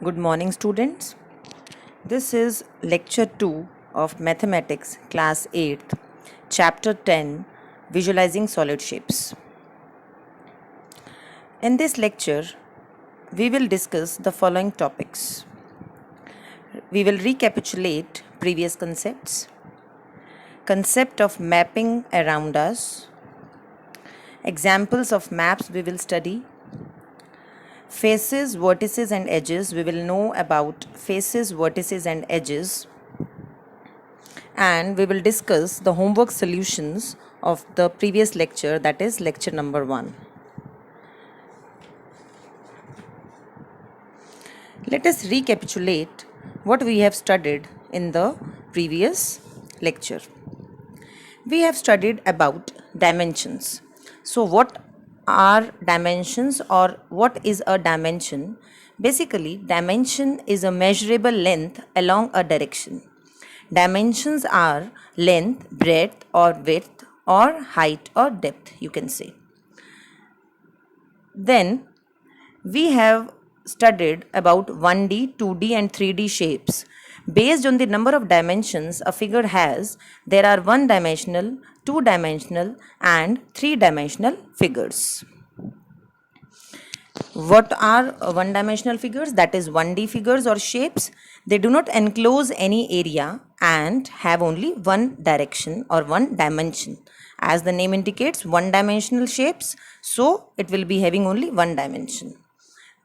Good morning, students. This is Lecture 2 of Mathematics, Class 8th, Chapter 10, Visualizing Solid Shapes. In this lecture, we will discuss the following topics. We will recapitulate previous concepts, concept of mapping around us, examples of maps we will study, faces, vertices and edges. We will know about faces, vertices and edges, and we will discuss the homework solutions of the previous lecture, that is lecture number 1. Let us recapitulate what we have studied in the previous lecture. We have studied about dimensions. So what are dimensions, or what is a dimension? Basically, dimension is a measurable length along a direction. Dimensions are length, breadth or width or height or depth, you can say. Then we have studied about 1D, 2D and 3D shapes. Based on the number of dimensions a figure has, there are one-dimensional, two-dimensional and three-dimensional figures. What are one-dimensional figures? That is 1D figures or shapes. They do not enclose any area and have only one direction or one dimension. As the name indicates, one-dimensional shapes, so it will be having only one dimension.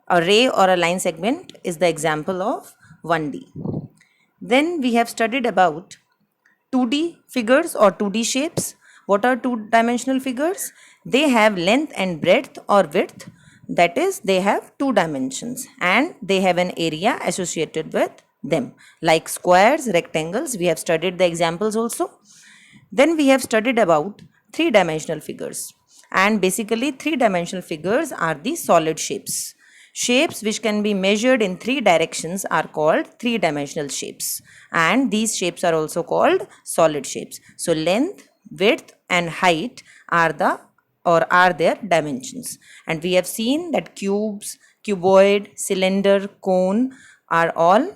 A ray or a line segment is the example of 1D. Then we have studied about 2D figures or 2D shapes. What are two-dimensional figures? They have length and breadth or width. That is, they have two dimensions and they have an area associated with them, like squares, rectangles. We have studied the examples also. Then we have studied about three-dimensional figures, and basically three-dimensional figures are the solid shapes. Shapes which can be measured in three directions are called three-dimensional shapes, and these shapes are also called solid shapes. So length, width and height are their dimensions. And we have seen that cubes, cuboid, cylinder, cone are all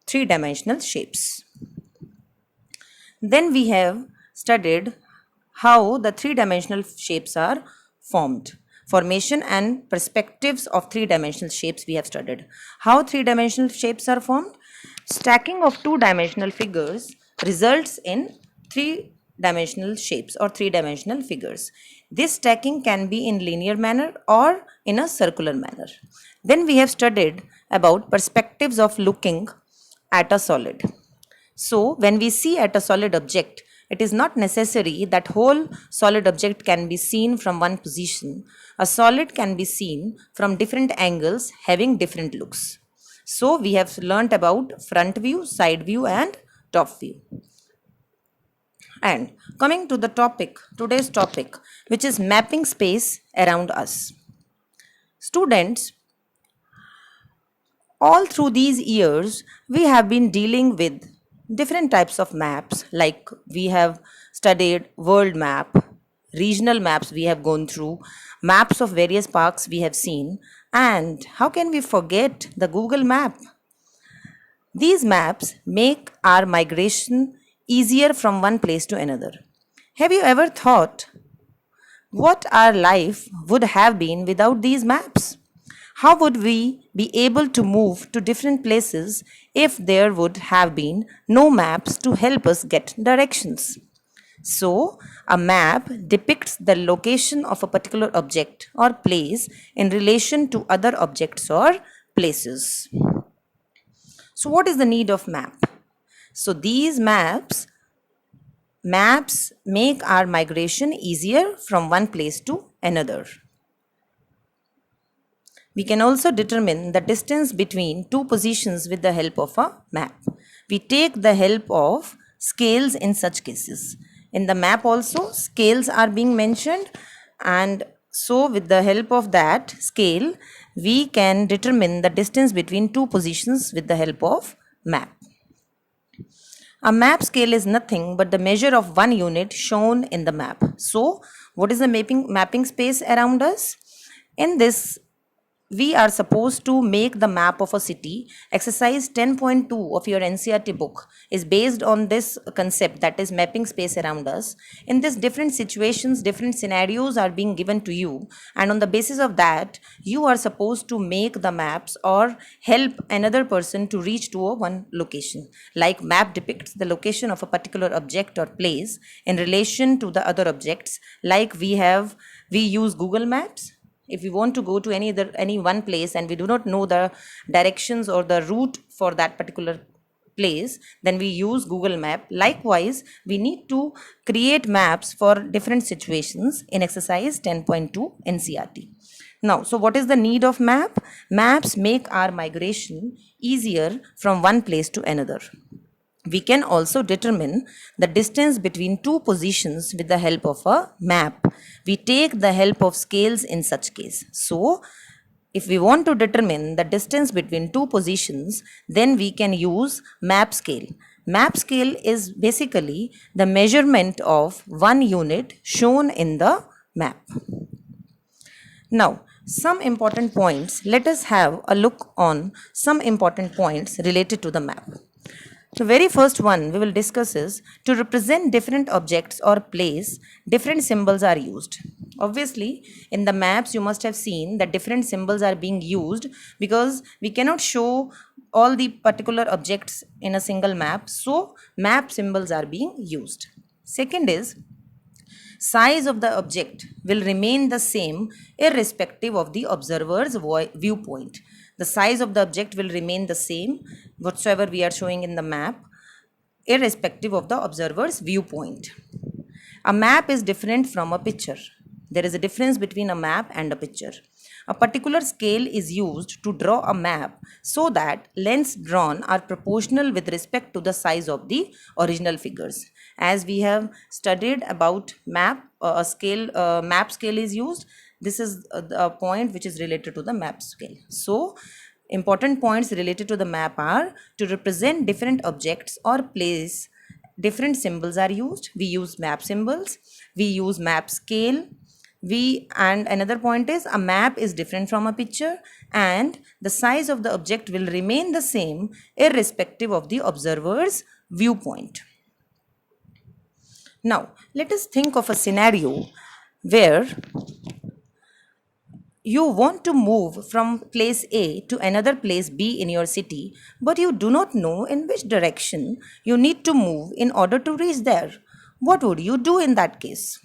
three-dimensional shapes. Then we have studied how the three-dimensional shapes are formed. Formation and perspectives of three-dimensional shapes we have studied. How three-dimensional shapes are formed? Stacking of two-dimensional figures results in three-dimensional shapes or three-dimensional figures. This stacking can be in linear manner or in a circular manner. Then we have studied about perspectives of looking at a solid. So when we see at a solid object, it is not necessary that whole solid object can be seen from one position. A solid can be seen from different angles having different looks. So we have learnt about front view, side view and top view. And coming to the topic, today's topic, which is mapping space around us. Students, all through these years, we have been dealing with different types of maps, like we have studied world map, regional maps we have gone through, maps of various parks we have seen, and how can we forget the Google map? These maps make our migration easier from one place to another. Have you ever thought what our life would have been without these maps? How would we be able to move to different places if there would have been no maps to help us get directions? So, a map depicts the location of a particular object or place in relation to other objects or places. So, what is the need of map? So, these maps make our migration easier from one place to another. We can also determine the distance between two positions with the help of a map. We take the help of scales in such cases. In the map also, scales are being mentioned, and so with the help of that scale, we can determine the distance between two positions with the help of map. A map scale is nothing but the measure of one unit shown in the map. So, what is the mapping space around us? In this we are supposed to make the map of a city. Exercise 10.2 of your NCERT book is based on this concept, that is mapping space around us. In this, different situations, different scenarios are being given to you, and on the basis of that, you are supposed to make the maps or help another person to reach to a one location. Like map depicts the location of a particular object or place in relation to the other objects. Like we use Google Maps. If we want to go to any one place and we do not know the directions or the route for that particular place, then we use Google Map. Likewise, we need to create maps for different situations in exercise 10.2 NCERT. Now, so what is the need of map? Maps make our migration easier from one place to another. We can also determine the distance between two positions with the help of a map. We take the help of scales in such case. So, if we want to determine the distance between two positions, then we can use map scale. Map scale is basically the measurement of one unit shown in the map. Now, some important points. Let us have a look on some important points related to the map. The very first one we will discuss is, to represent different objects or place, different symbols are used. Obviously, in the maps you must have seen that different symbols are being used because we cannot show all the particular objects in a single map. So, map symbols are being used. Second is, size of the object will remain the same irrespective of the observer's viewpoint. The size of the object will remain the same whatsoever we are showing in the map, irrespective of the observer's viewpoint. A map is different from a picture. There is a difference between a map and a picture. A particular scale is used to draw a map so that lengths drawn are proportional with respect to the size of the original figures. As we have studied about map, map scale is used. This is a point which is related to the map scale. So, important points related to the map are, to represent different objects or place, different symbols are used. We use map symbols. We use map scale. And another point is, a map is different from a picture and the size of the object will remain the same irrespective of the observer's viewpoint. Now, let us think of a scenario where you want to move from place A to another place B in your city, but you do not know in which direction you need to move in order to reach there. What would you do in that case?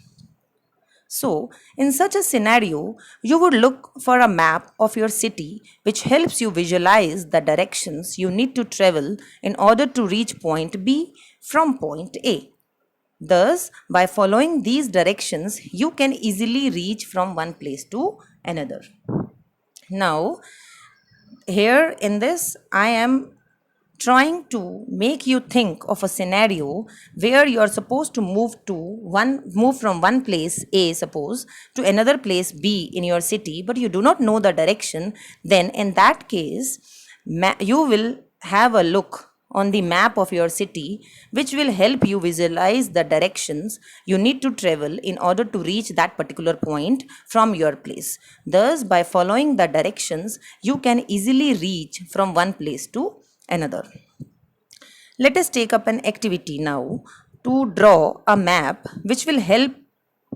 So, in such a scenario, you would look for a map of your city which helps you visualize the directions you need to travel in order to reach point B from point A. Thus, by following these directions, you can easily reach from one place to another. Now, here in this, I am trying to make you think of a scenario where you are supposed to move from one place A, suppose, to another place B in your city, but you do not know the direction. Then in that case, you will have a look on the map of your city, which will help you visualize the directions you need to travel in order to reach that particular point from your place. Thus, by following the directions, you can easily reach from one place to another. Let us take up an activity now to draw a map which will help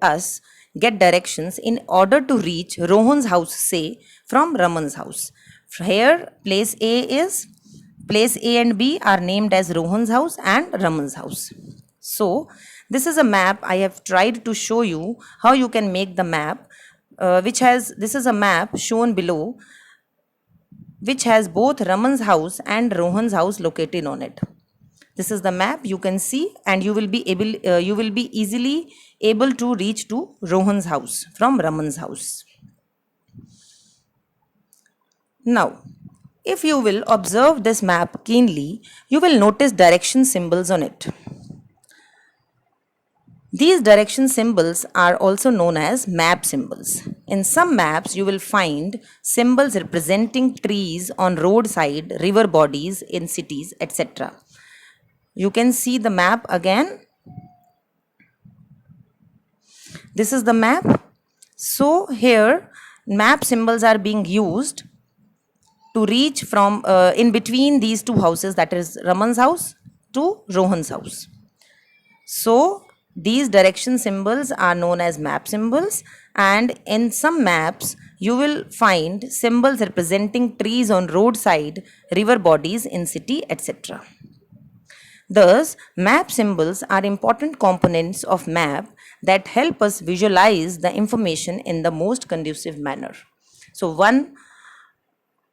us get directions in order to reach Rohan's house, say, from Raman's house. Here, place A and B are named as Rohan's house and Raman's house. So, this is a map. I have tried to show you how you can make the map, this is a map shown below, which has both Raman's house and Rohan's house located on it. This is the map you can see, and you will be easily able to reach to Rohan's house from Raman's house. Now, if you will observe this map keenly, you will notice direction symbols on it. These direction symbols are also known as map symbols. In some maps, you will find symbols representing trees on roadside, river bodies in cities, etc. You can see the map again. This is the map. So here, map symbols are being used to reach from in between these two houses, that is Raman's house to Rohan's house. So these direction symbols are known as map symbols, and in some maps you will find symbols representing trees on roadside, river bodies in city, etc. Thus, map symbols are important components of map that help us visualize the information in the most conducive manner. So one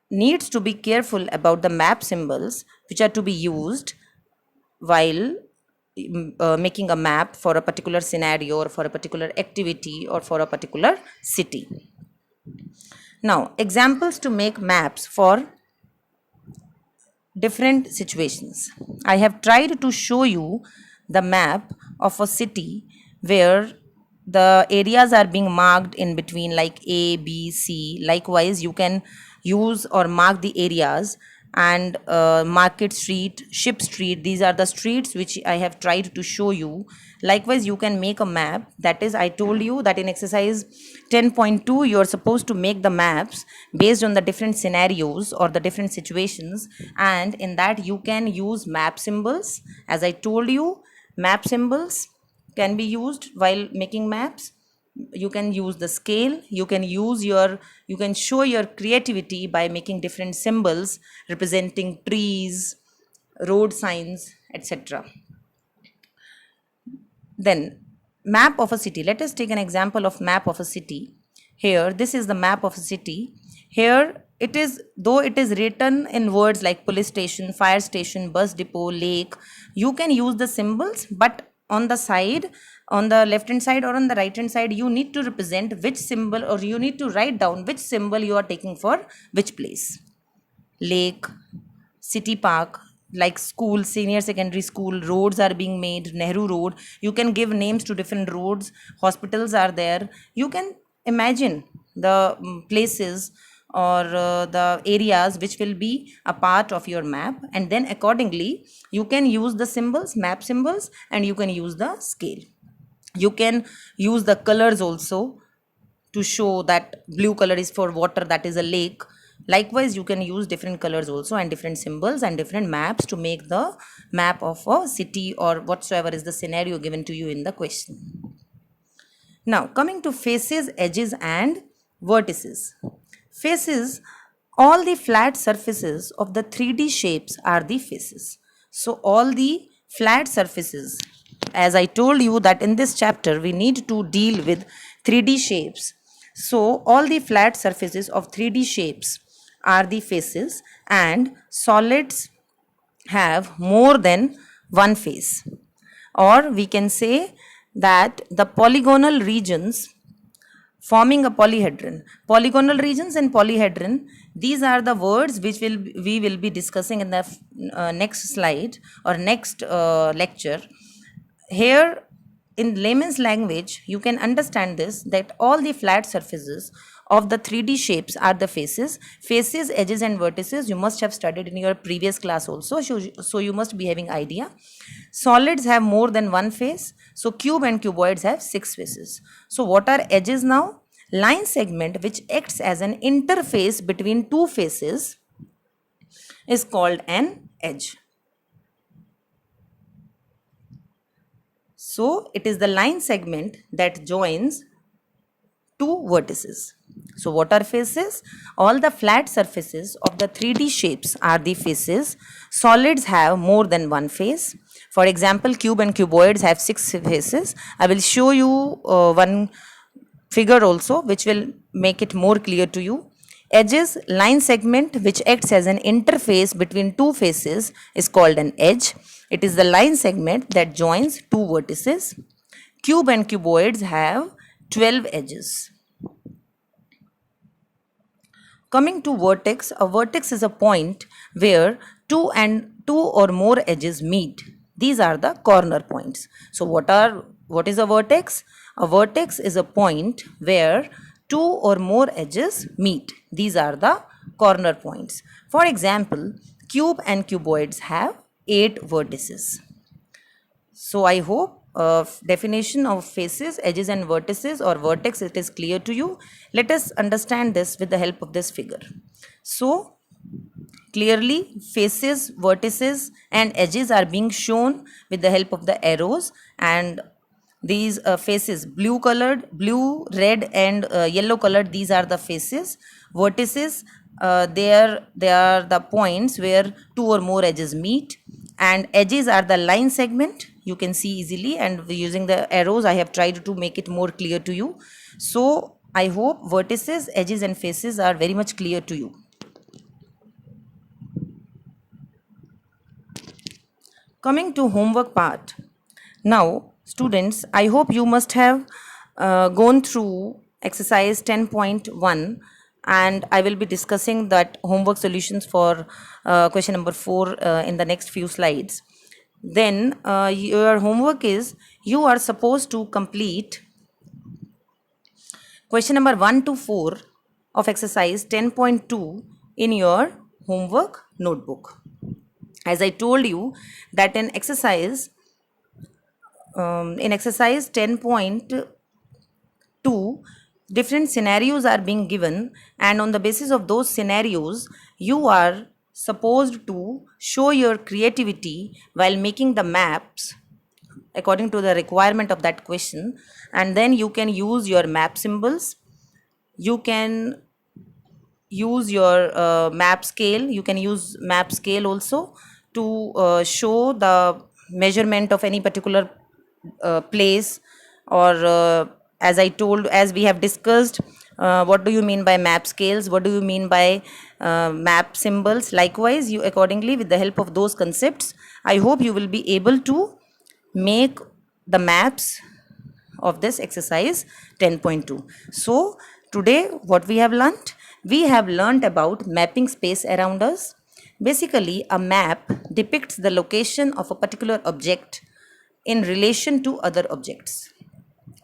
needs to be careful about the map symbols which are to be used while making a map for a particular scenario or for a particular activity or for a particular city. Now, examples to make maps for different situations. I have tried to show you the map of a city where the areas are being marked in between like A, B, C. Likewise, you can use or mark the areas and Market Street, Ship Street. These are the streets which I have tried to show you. Likewise, you can make a map. That is, I told you that in exercise 10.2, you are supposed to make the maps based on the different scenarios or the different situations. And in that, you can use map symbols. As I told you, map symbols can be used while making maps. You can use the scale, you can show your creativity by making different symbols representing trees, road signs, etc. Then map of a city. Let us take an example of map of a city. Here, this is the map of a city. Here it is, though it is written in words like police station, fire station, bus depot, lake, you can use the symbols, but on the side, on the left hand side or on the right hand side, you need to represent which symbol, or you need to write down which symbol you are taking for which place. Lake, city park, like school, senior secondary school, roads are being made, Nehru Road. You can give names to different roads, hospitals are there. You can imagine the places or the areas which will be a part of your map, and then accordingly you can use the symbols, map symbols, and you can use the scale. You can use the colors also to show that blue color is for water, that is a lake. Likewise, you can use different colors also and different symbols and different maps to make the map of a city or whatsoever is the scenario given to you in the question. Now, coming to faces, edges and vertices. Faces, all the flat surfaces of the 3D shapes are the faces. So, all the flat surfaces, as I told you that in this chapter we need to deal with 3D shapes. So, all the flat surfaces of 3D shapes are the faces, and solids have more than one face. Or we can say that the polygonal regions forming a polyhedron. Polygonal regions and polyhedron, these are the words which we will be discussing in the next slide or next lecture. Here, in layman's language, you can understand this, that all the flat surfaces of the 3D shapes are the faces. Faces, edges and vertices you must have studied in your previous class also, so you must be having idea. Solids have more than one face. So cube and cuboids have 6 faces. So what are edges now? Line segment which acts as an interface between two faces is called an edge. So it is the line segment that joins two vertices. So what are faces? All the flat surfaces of the 3D shapes are the faces. Solids have more than one face. For example, cube and cuboids have 6 faces. I will show you one figure also which will make it more clear to you. Edges, line segment which acts as an interface between two faces is called an edge. It is the line segment that joins two vertices. Cube and cuboids have 12 edges. Coming to vertex, a vertex is a point where two or more edges meet. These are the corner points. So what is a vertex? A vertex is a point where two or more edges meet. These are the corner points. For example, cube and cuboids have 8 vertices. So I hope definition of faces, edges and vertices or vertex, it is clear to you. Let us understand this with the help of this figure. So clearly faces, vertices and edges are being shown with the help of the arrows, and these faces, blue, red and yellow colored, these are the faces. Vertices, they are the points where two or more edges meet, and edges are the line segment you can see easily, and using the arrows I have tried to make it more clear to you. So I hope vertices, edges and faces are very much clear to you. Coming to homework part. Now, students, I hope you must have gone through exercise 10.1, and I will be discussing that homework solutions for question number 4 in the next few slides. Then your homework is you are supposed to complete question number 1 to 4 of exercise 10.2 in your homework notebook. As I told you that in exercise 10.2, different scenarios are being given, and on the basis of those scenarios you are supposed to show your creativity while making the maps according to the requirement of that question. And then you can use your map symbols, you can use your map scale, you can use map scale also to show the measurement of any particular place, or as we have discussed, what do you mean by map scales, what do you mean by map symbols. Likewise, you accordingly, with the help of those concepts, I hope you will be able to make the maps of this exercise 10.2. So today what we have learnt? We have learnt about mapping space around us. Basically, a map depicts the location of a particular object in relation to other objects.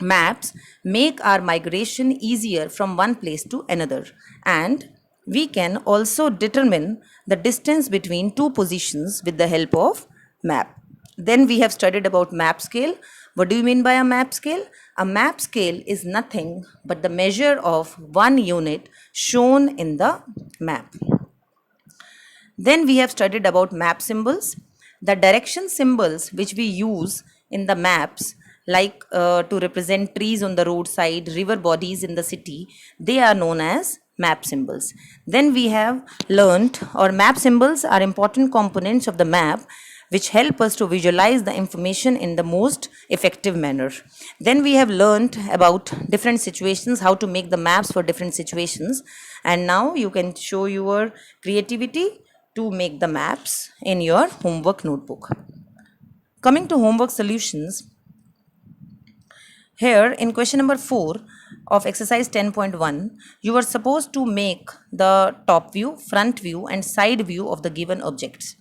Maps make our migration easier from one place to another, and we can also determine the distance between two positions with the help of map. Then we have studied about map scale. What do you mean by a map scale? A map scale is nothing but the measure of one unit shown in the map. Then we have studied about map symbols. The direction symbols which we use in the maps, like to represent trees on the roadside, river bodies in the city, they are known as map symbols. Then we have learnt, or map symbols are important components of the map which help us to visualize the information in the most effective manner. Then we have learned about different situations, how to make the maps for different situations, and now you can show your creativity to make the maps in your homework notebook. Coming to homework solutions, here in question number 4 of exercise 10.1, you are supposed to make the top view, front view and side view of the given objects.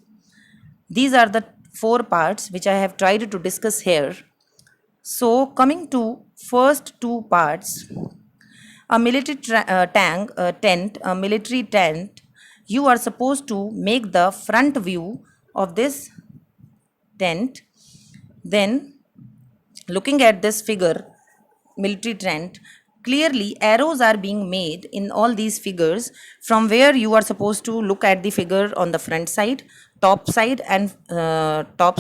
These are the 4 parts which I have tried to discuss here. So coming to first 2 parts, a military tent, you are supposed to make the front view of this tent. Then looking at this figure, military tent, clearly arrows are being made in all these figures from where you are supposed to look at the figure on the front side, top side and top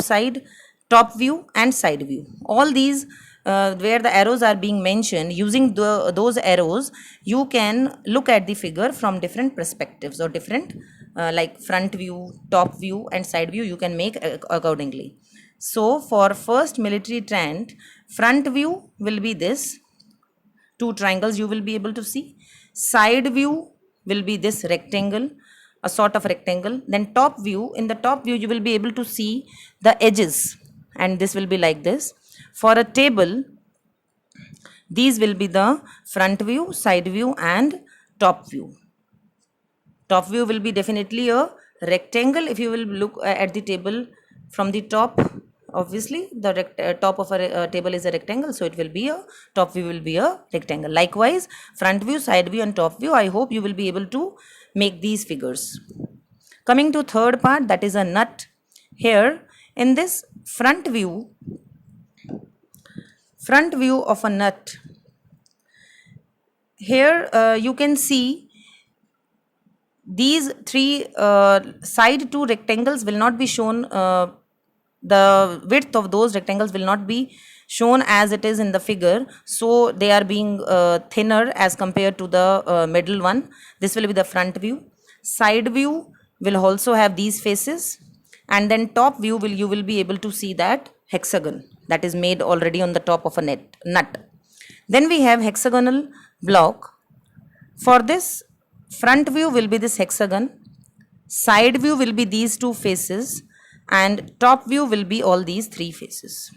view and side view. All these where the arrows are being mentioned, using those arrows you can look at the figure from different perspectives, or different like front view, top view and side view you can make accordingly. So for first military tent, front view will be this, 2 triangles you will be able to see. Side view will be this rectangle, a sort of rectangle. Then top view, in the top view you will be able to see the edges, and this will be like this. For a table, these will be the front view, side view and top view. Top view will be definitely a rectangle. If you will look at the table from the top, obviously the top of a table is a rectangle, so it will be a top view will be a rectangle. Likewise, front view, side view and top view, I hope you will be able to make these figures. Coming to third part, that is a nut. Here in this front view, Front view of a nut. Here you can see these three side two rectangles will not be shown, the width of those rectangles will not be shown as it is in the figure, so they are being thinner as compared to the middle one. This will be the front view. Side view will also have these faces, and then top view will, you will be able to see that hexagon that is made already on the top of a nut. Then we have hexagonal block. For this, front view will be this hexagon, side view will be these two faces, and top view will be all these three faces.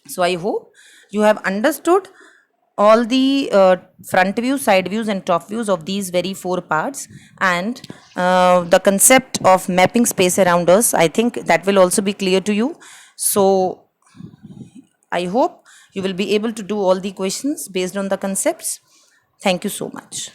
So I hope you have understood all the front view, side views and top views of these very four parts, and the concept of mapping space around us, I think that will also be clear to you. So I hope you will be able to do all the questions based on the concepts. Thank you so much.